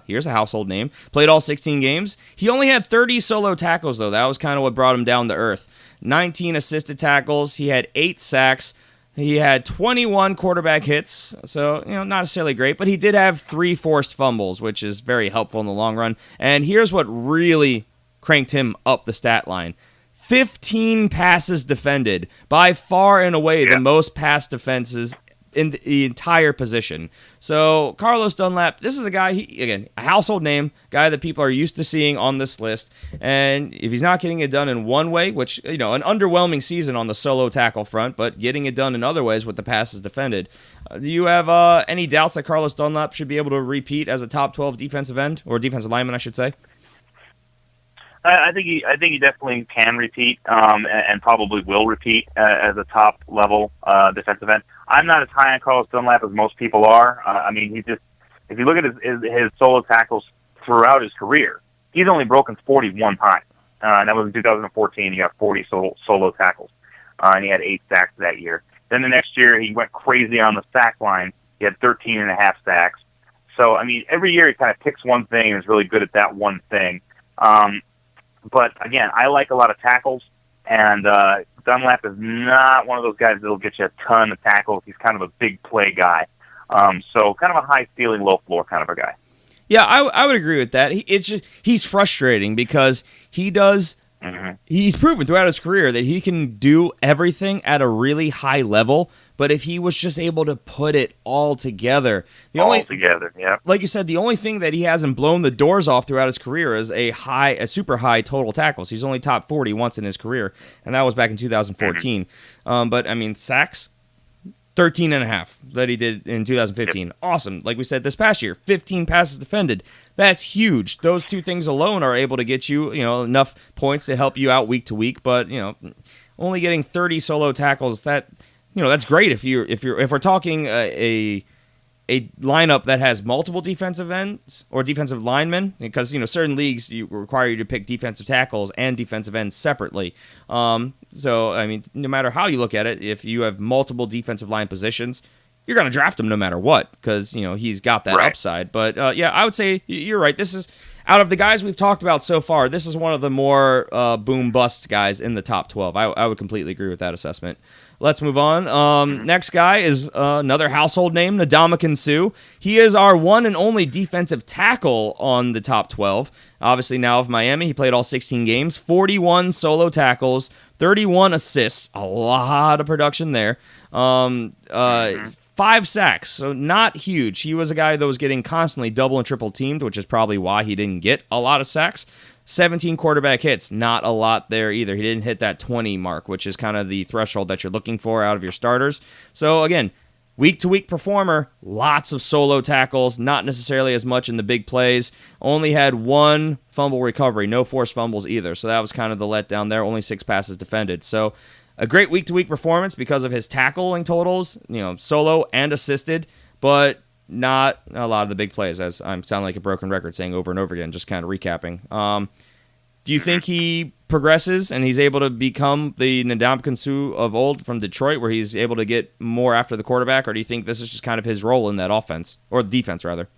Here's a household name. Played all 16 games. He only had 30 solo tackles, though. That was kind of what brought him down to earth. 19 assisted tackles. He had 8 sacks. He had 21 quarterback hits, so not necessarily great, but he did have 3 forced fumbles, which is very helpful in the long run. And here's what really cranked him up the stat line. 15 passes defended, by far and away the most pass defenses in the entire position. So Carlos Dunlap, this is a guy, again, a household name, guy that people are used to seeing on this list. And if he's not getting it done in one way, which, an underwhelming season on the solo tackle front, but getting it done in other ways with the passes defended. Do you have any doubts that Carlos Dunlap should be able to repeat as a top 12 defensive end, or defensive lineman, I should say? I think he definitely can repeat, and probably will repeat as a top level defensive end. I'm not as high on Carlos Dunlap as most people are. If you look at his solo tackles throughout his career, he's only broken 41 times. And that was in 2014. He got 40 solo tackles, and he had 8 sacks that year. Then the next year, he went crazy on the sack line. He had 13 and a half sacks. So, every year he kind of picks one thing and is really good at that one thing. But again, I like a lot of tackles, and Dunlap is not one of those guys that'll get you a ton of tackles. He's kind of a big play guy. So kind of a high ceiling, low floor kind of a guy. Yeah, I would agree with that. He's frustrating because he does. Mm-hmm. He's proven throughout his career that he can do everything at a really high level. But if he was just able to put it all together, like you said, the only thing that he hasn't blown the doors off throughout his career is a super high total tackles. He's only top 40 once in his career, and that was back in 2014. Mm-hmm. But sacks, 13 and a half that he did in 2015. Yep. Awesome. Like we said this past year, 15 passes defended. That's huge. Those two things alone are able to get you, enough points to help you out week to week. But only getting 30 solo tackles, that's great if we're talking a lineup that has multiple defensive ends or defensive linemen, because certain leagues require you to pick defensive tackles and defensive ends separately. So no matter how you look at it, if you have multiple defensive line positions, you're going to draft him no matter what, because he's got that upside. But I would say you're right. This is, out of the guys we've talked about so far, this is one of the more boom bust guys in the top 12. I would completely agree with that assessment. Let's move on. Next guy is another household name, Ndamukong Suh. He is our one and only defensive tackle on the top 12. Obviously now of Miami, he played all 16 games, 41 solo tackles, 31 assists, a lot of production there. 5 sacks, so not huge. He was a guy that was getting constantly double and triple teamed, which is probably why he didn't get a lot of sacks. 17 quarterback hits, not a lot there either. He didn't hit that 20 mark, which is kind of the threshold that you're looking for out of your starters. So again, week-to-week performer, lots of solo tackles, not necessarily as much in the big plays. Only had 1 fumble recovery, no forced fumbles either. So that was kind of the letdown there, only 6 passes defended. So a great week-to-week performance because of his tackling totals, solo and assisted, but not a lot of the big plays, as I'm sounding like a broken record saying over and over again, just kind of recapping. Do you think he progresses and he's able to become the Ndamukong Suh of old from Detroit, where he's able to get more after the quarterback, or do you think this is just kind of his role in that offense, or defense, rather?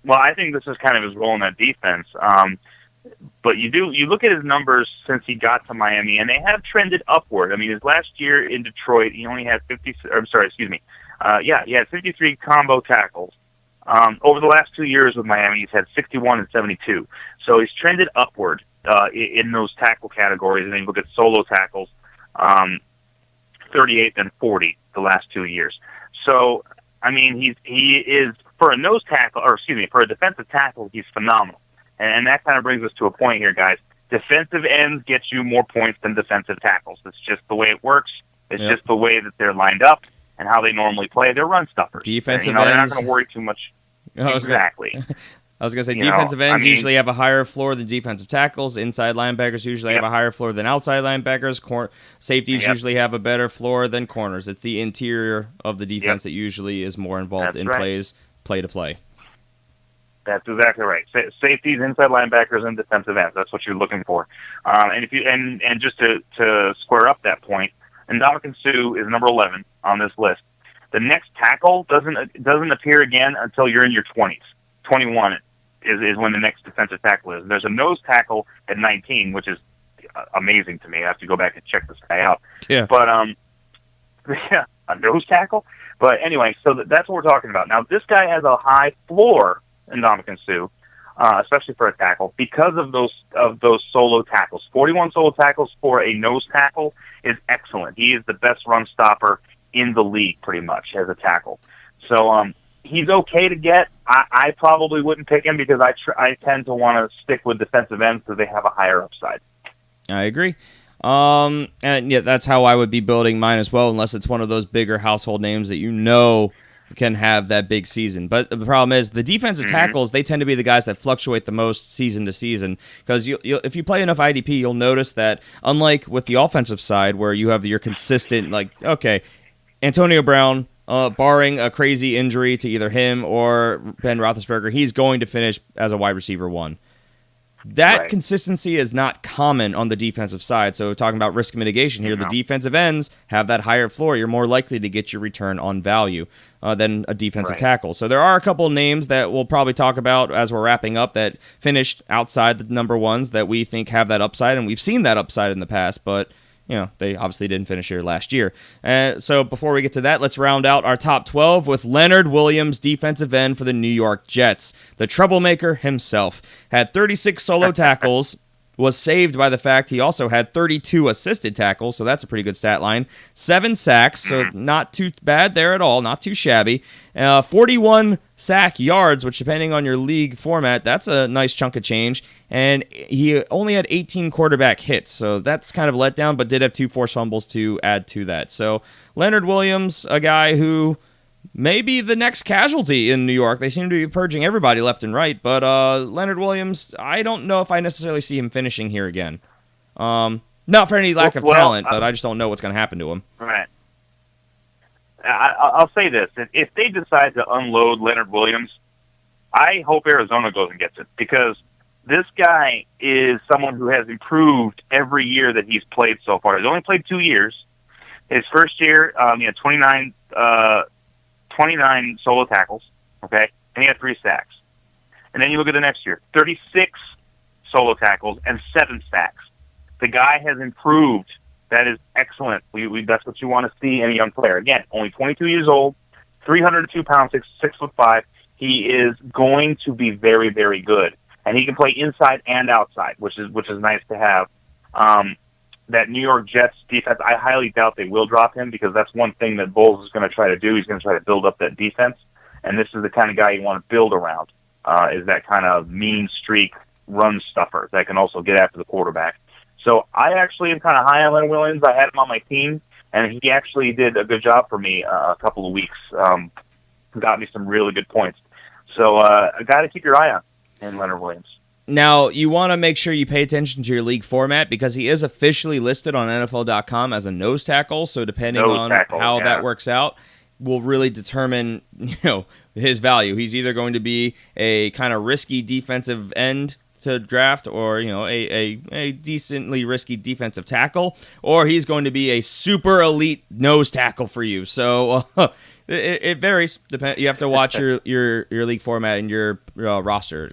Well, I think this is kind of his role in that defense. But you look at his numbers since he got to Miami, and they have trended upward. His last year in Detroit, he only had he had 53 combo tackles. Over the last 2 years with Miami, he's had 61 and 72. So he's trended upward in those tackle categories. And then you look at solo tackles, 38 and 40 the last 2 years. So, he is, for a for a defensive tackle, he's phenomenal. And that kind of brings us to a point here, guys. Defensive ends get you more points than defensive tackles. It's just the way it works. It's just the way that they're lined up and how they normally play. They're run stuffers. Defensive ends. They're not going to worry too much. Exactly. I was going to say defensive ends usually have a higher floor than defensive tackles. Inside linebackers usually have a higher floor than outside linebackers. Safeties usually have a better floor than corners. It's the interior of the defense that usually is more involved in plays, play to play. That's exactly right. Safeties, inside linebackers, and defensive ends. That's what you're looking for. And just to square up that point, Ndamukong Suh is number 11 on this list. The next tackle doesn't appear again until you're in your 20s. 21 is when the next defensive tackle is. There's a nose tackle at 19, which is amazing to me. I have to go back and check this guy out. Yeah. But Yeah, a nose tackle. But anyway, so that's what we're talking about. Now, this guy has a high floor in Ndamukong Suh, especially for a tackle, because of those solo tackles. 41 solo tackles for a nose tackle is excellent. He is the best run stopper in the league, pretty much, as a tackle. So he's okay to get. I probably wouldn't pick him because I tend to want to stick with defensive ends because they have a higher upside. I agree. And yeah, that's how I would be building mine as well, unless it's one of those bigger household names that you know can have that big season. But the problem is the defensive tackles, they tend to be the guys that fluctuate the most season to season, because if you play enough IDP, you'll notice that unlike with the offensive side where you have your consistent, like, okay, Antonio Brown, barring a crazy injury to either him or Ben Roethlisberger, he's going to finish as a wide receiver 1. That consistency is not common on the defensive side. So talking about risk mitigation here, the defensive ends have that higher floor. You're more likely to get your return on value than a defensive tackle. So there are a couple of names that we'll probably talk about as we're wrapping up that finished outside the number ones that we think have that upside, and we've seen that upside in the past, but they obviously didn't finish here last year. So before we get to that, let's round out our top 12 with Leonard Williams, defensive end for the New York Jets. The troublemaker himself had 36 solo tackles, was saved by the fact he also had 32 assisted tackles, so that's a pretty good stat line. 7 sacks, so not too bad there at all, not too shabby. 41 sack yards, which depending on your league format, that's a nice chunk of change. And he only had 18 quarterback hits, so that's kind of a letdown, but did have 2 forced fumbles to add to that. So Leonard Williams, a guy who may be the next casualty in New York. They seem to be purging everybody left and right, but Leonard Williams, I don't know if I necessarily see him finishing here again. Not for any lack of talent, but I just don't know what's going to happen to him. Right. I'll say this. If they decide to unload Leonard Williams, I hope Arizona goes and gets it, because this guy is someone who has improved every year that he's played so far. He's only played 2 years. His first year, he had 29 solo tackles, okay, and he had 3 sacks. And then you look at the next year, 36 solo tackles and 7 sacks. The guy has improved. That is excellent. That's what you want to see in a young player. Again, only 22 years old, 302 pounds, 6'5". He is going to be very, very good. And he can play inside and outside, which is nice to have. That New York Jets defense, I highly doubt they will drop him, because that's one thing that Bowles is going to try to do. He's going to try to build up that defense, and this is the kind of guy you want to build around, is that kind of mean streak run stuffer that can also get after the quarterback. So I actually am kind of high on Leonard Williams. I had him on my team, and he actually did a good job for me a couple of weeks. Got me some really good points. So a guy to keep your eye on in Leonard Williams. Now, you want to make sure you pay attention to your league format, because he is officially listed on NFL.com as a nose tackle, so depending on how that works out will really determine his value. He's either going to be a kind of risky defensive end to draft, or a decently risky defensive tackle, or he's going to be a super elite nose tackle for you. So it varies. You have to watch your league format and your roster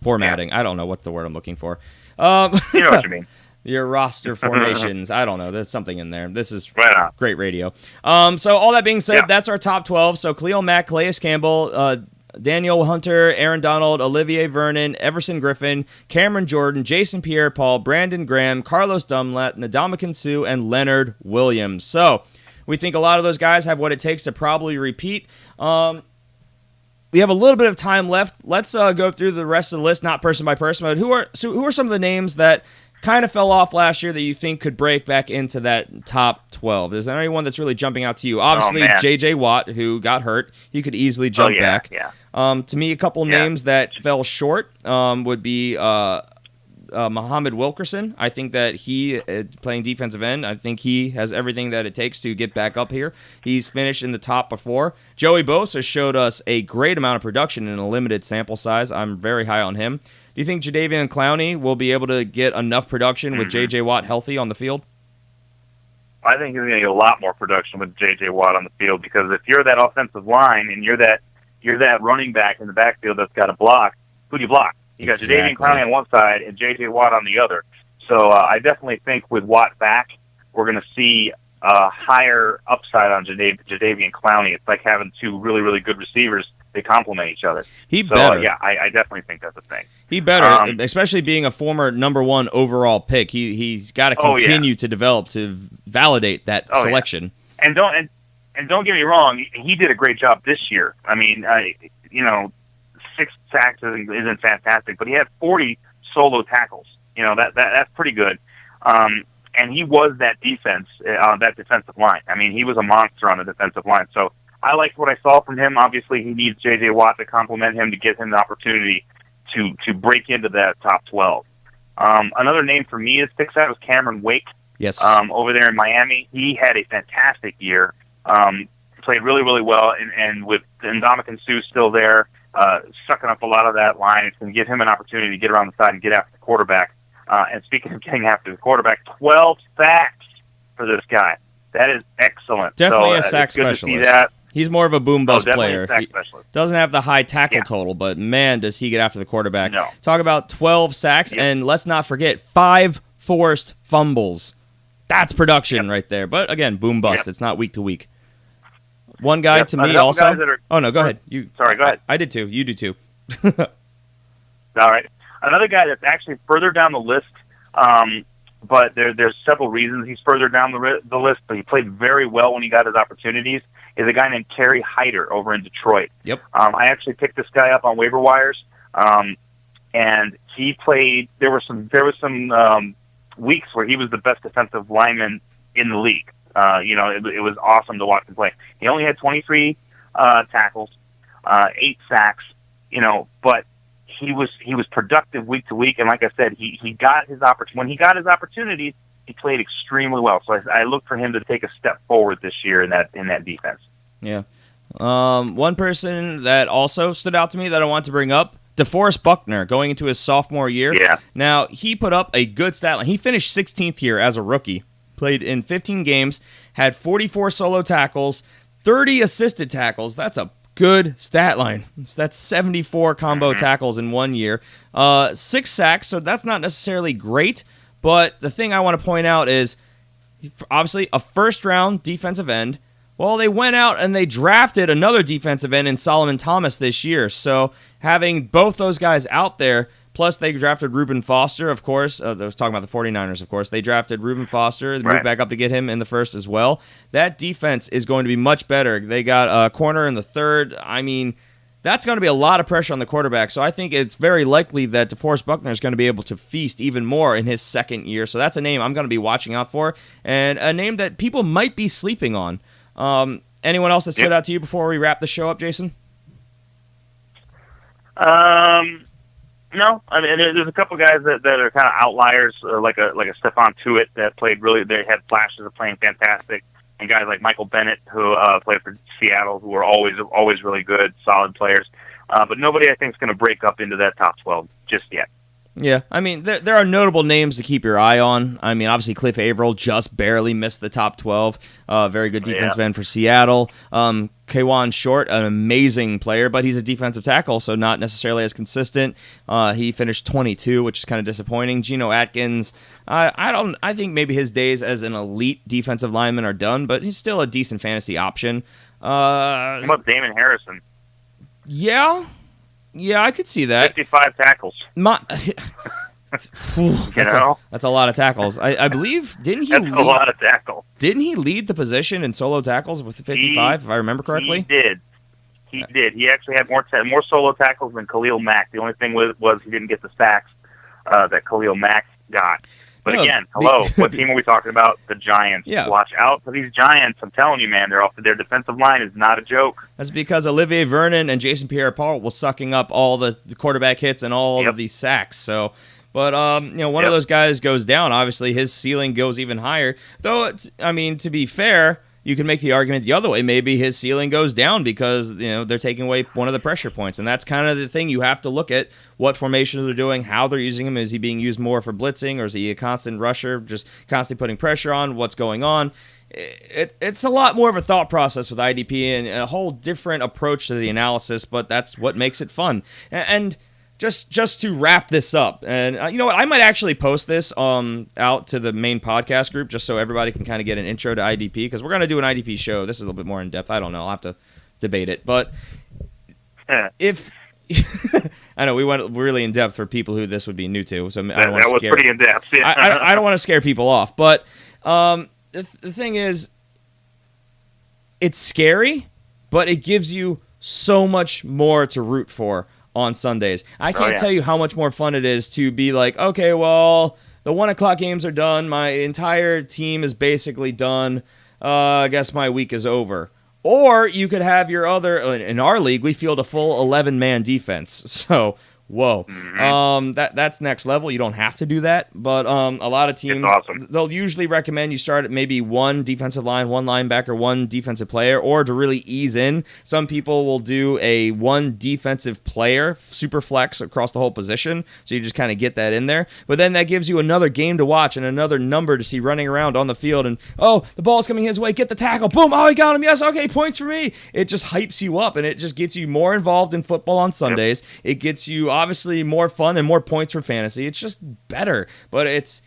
formatting. I don't know what the word I'm looking for. You know what you mean. Your roster formations. I don't know. There's something in there. This is great radio. So all that being said, that's our top 12. So Khalil Mack, Calais Campbell, Daniel Hunter, Aaron Donald, Olivier Vernon, Everson Griffin, Cameron Jordan, Jason Pierre-Paul, Brandon Graham, Carlos Dunlap, Ndamukong Suh, and Leonard Williams. So we think a lot of those guys have what it takes to probably repeat. We have a little bit of time left. Let's go through the rest of the list, not person by person, but who are some of the names that kind of fell off last year that you think could break back into that top 12? Is there anyone that's really jumping out to you? Obviously, J.J. Watt, who got hurt. He could easily jump back. Yeah. To me, a couple names that fell short would be Muhammad Wilkerson. I think that he, playing defensive end, I think he has everything that it takes to get back up here. He's finished in the top before. Joey Bosa showed us a great amount of production in a limited sample size. I'm very high on him. Do you think Jadeveon Clowney will be able to get enough production with J.J. Watt healthy on the field? I think he's going to get a lot more production with J.J. Watt on the field, because if you're that offensive line and you're that running back in the backfield that's got to block, who do you block? You got Jadeveon Clowney on one side and J.J. Watt on the other. So I definitely think with Watt back, we're going to see a higher upside on Jadeveon Clowney. It's like having two really, really good receivers. They complement each other. Yeah, I definitely think that's a thing. He better, especially being a former number 1 overall pick. He's got to continue to develop to validate that selection. Yeah. And don't get me wrong, he did a great job this year. I mean, 6 sacks isn't fantastic, but he had 40 solo tackles. That's pretty good. And he was that defense, that defensive line. I mean, he was a monster on the defensive line. So I liked what I saw from him. Obviously, he needs J.J. Watt to complement him to get him the opportunity to break into that top 12. Another name for me that sticks out is Cameron Wake. Yes. Over there in Miami. He had a fantastic year. Played really, really well. And with Ndamukong Suh still there, sucking up a lot of that line, it's going to give him an opportunity to get around the side and get after the quarterback. And speaking of getting after the quarterback, 12 sacks for this guy. That is excellent. Definitely a sack specialist. To see that. He's more of a boom-bust player. A sack specialist. Doesn't have the high tackle total, but man, does he get after the quarterback. No. Talk about 12 sacks, and let's not forget 5 forced fumbles. That's production right there. But again, boom-bust. It's not week to week. One guy to me also. Oh, no, go ahead. Sorry, go ahead. I did too. You do too. All right. Another guy that's actually further down the list, but there's several reasons he's further down the list, but he played very well when he got his opportunities, is a guy named Kerry Hyder over in Detroit. Yep. I actually picked this guy up on waiver wires, and he played. There were some weeks where he was the best defensive lineman in the league. It was awesome to watch him play. He only had 23 tackles, 8 sacks, but he was productive week to week, and like I said, he got his when he got his opportunities, he played extremely well. So I look for him to take a step forward this year in that defense. Yeah. One person that also stood out to me that I want to bring up, DeForest Buckner, going into his sophomore year. Yeah. Now, he put up a good stat line. He finished 16th here as a rookie. Played in 15 games, had 44 solo tackles, 30 assisted tackles. That's a good stat line. That's 74 combo tackles in 1 year. 6 sacks, so that's not necessarily great. But the thing I want to point out is, obviously, a first-round defensive end. Well, they went out and they drafted another defensive end in Solomon Thomas this year. So having both those guys out there, plus they drafted Reuben Foster, of course. I was talking about the 49ers, of course. They drafted Reuben Foster. They moved back up to get him in the first as well. That defense is going to be much better. They got a corner in the third. I mean, that's going to be a lot of pressure on the quarterback. So I think it's very likely that DeForest Buckner is going to be able to feast even more in his second year. So that's a name I'm going to be watching out for, and a name that people might be sleeping on. Anyone else that stood out to you before we wrap the show up, Jason? No, I mean there's a couple guys that are kind of outliers, like a Stephon Tuitt that played they had flashes of playing fantastic, and guys like Michael Bennett who played for Seattle who are always really good, solid players. But nobody I think is going to break up into that top 12 just yet. Yeah, I mean, there are notable names to keep your eye on. I mean, obviously, Cliff Averill just barely missed the top 12. Very good defensive end for Seattle. Kawan Short, an amazing player, but he's a defensive tackle, so not necessarily as consistent. He finished 22, which is kind of disappointing. Geno Atkins, I think maybe his days as an elite defensive lineman are done, but he's still a decent fantasy option. What about Damon Harrison? Yeah, I could see that. 55 tackles. That's a lot of tackles. I believe, didn't he That's a lot of tackles. Didn't he lead the position in solo tackles with the 55, if I remember correctly? He did. He actually had more solo tackles than Khalil Mack. The only thing was he didn't get the sacks that Khalil Mack got. But what team are we talking about? The Giants. Yeah. Watch out for these Giants. I'm telling you, man, their defensive line is not a joke. That's because Olivier Vernon and Jason Pierre-Paul was sucking up all the quarterback hits and all of these sacks. So, but one of those guys goes down. Obviously, his ceiling goes even higher. Though, to be fair, you can make the argument the other way. Maybe his ceiling goes down because they're taking away one of the pressure points, and that's kind of the thing you have to look at: what formations they're doing, how they're using him. Is he being used more for blitzing, or is he a constant rusher, just constantly putting pressure on? What's going on? It's a lot more of a thought process with IDP and a whole different approach to the analysis, but that's what makes it fun. And just to wrap this up, and you know what? I might actually post this out to the main podcast group just so everybody can kind of get an intro to IDP, because we're going to do an IDP show. This is a little bit more in depth. I don't know. I'll have to debate it. But if I know we went really in depth for people who this would be new to, so I don't want to scare. That was pretty in depth. Yeah. I don't want to scare people off, but the thing is, it's scary, but it gives you so much more to root for on Sundays. I can't tell you how much more fun it is to be like, okay, well, the 1 o'clock games are done. My entire team is basically done. I guess my week is over. Or you could have your other, in our league, we field a full 11-man defense. So, whoa. That's next level. You don't have to do that. But a lot of teams, they'll usually recommend you start at maybe one defensive line, one linebacker, one defensive player, or to really ease in, some people will do a one defensive player, super flex across the whole position. So you just kind of get that in there. But then that gives you another game to watch and another number to see running around on the field. And, oh, the ball's coming his way. Get the tackle. Boom. Oh, he got him. Yes. Okay. Points for me. It just hypes you up, and it just gets you more involved in football on Sundays. It gets you obviously more fun and more points for fantasy. It's just better, but it's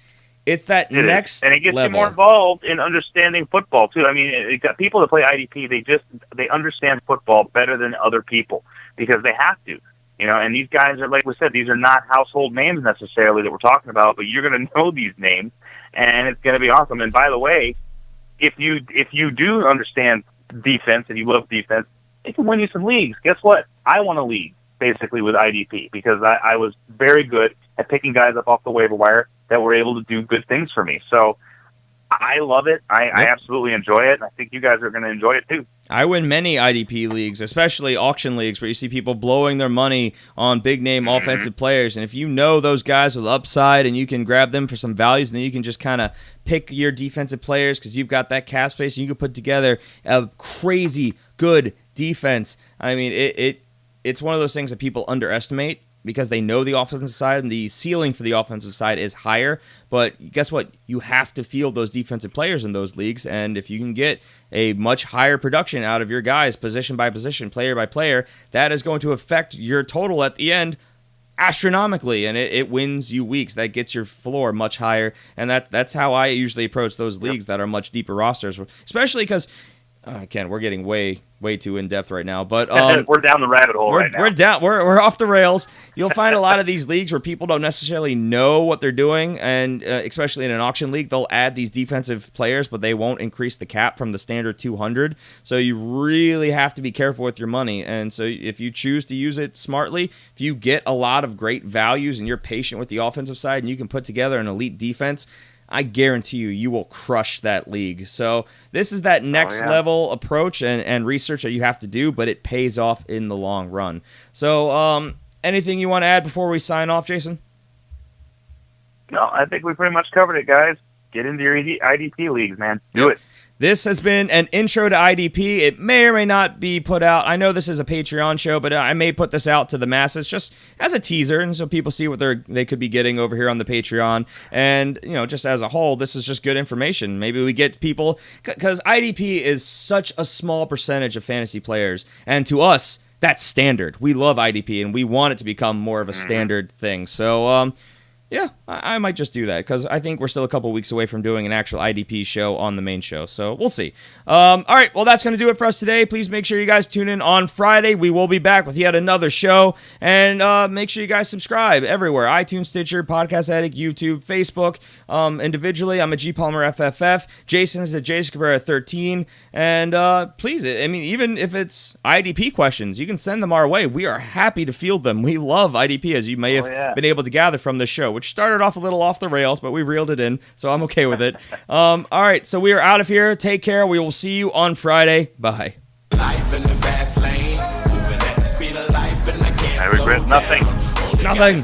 that next and it gets level. You more involved in understanding football too. I mean, it got people that play IDP. They understand football better than other people because they have to. You know, and these guys are, like we said, these are not household names necessarily that we're talking about, but you're going to know these names, and it's going to be awesome. And by the way, if you do understand defense and you love defense, it can win you some leagues. Guess what? I won a league basically with IDP because I was very good at picking guys up off the waiver wire that were able to do good things for me. So I love it. I absolutely enjoy it, and I think you guys are going to enjoy it too. I win many IDP leagues, especially auction leagues, where you see people blowing their money on big-name offensive players. And if you know those guys with upside and you can grab them for some values, then you can just kind of pick your defensive players because you've got that cap space, and you can put together a crazy good defense. I mean, it's one of those things that people underestimate because they know the offensive side and the ceiling for the offensive side is higher. But guess what? You have to field those defensive players in those leagues. And if you can get a much higher production out of your guys, position by position, player by player, that is going to affect your total at the end astronomically, and it wins you weeks. That gets your floor much higher. And that's how I usually approach those leagues that are much deeper rosters, especially because, Ken, we're getting way too in depth right now, but we're down the rabbit hole right now. We're off the rails. You'll find a lot of these leagues where people don't necessarily know what they're doing, and especially in an auction league, they'll add these defensive players, but they won't increase the cap from the standard 200. So you really have to be careful with your money. And so if you choose to use it smartly, if you get a lot of great values and you're patient with the offensive side, and you can put together an elite defense, I guarantee you will crush that league. So this is that next level approach and research that you have to do, but it pays off in the long run. So anything you want to add before we sign off, Jason? No, I think we pretty much covered it, guys. Get into your IDP leagues, man. Do it. This has been an intro to IDP. It may or may not be put out. I know this is a Patreon show, but I may put this out to the masses just as a teaser, and so people see what they could be getting over here on the Patreon. And, just as a whole, this is just good information. Maybe we get people, because IDP is such a small percentage of fantasy players, and to us, that's standard. We love IDP, and we want it to become more of a standard thing. So, yeah, I might just do that because I think we're still a couple weeks away from doing an actual IDP show on the main show, so we'll see. All right, well, that's going to do it for us today. Please make sure you guys tune in on Friday. We will be back with yet another show, and make sure you guys subscribe everywhere: iTunes, Stitcher, Podcast Addict, YouTube, Facebook. Individually, I'm a G Palmer FFF. Jason is a Jason Cabrera 13, and please, I mean, even if it's IDP questions, you can send them our way. We are happy to field them. We love IDP, as you may have been able to gather from this show, which started off a little off the rails, but we reeled it in, so I'm okay with it. All right, so we are out of here. Take care. We will see you on Friday. Bye. Life in the fast lane, moving at the speed of life, and I regret nothing. Nothing.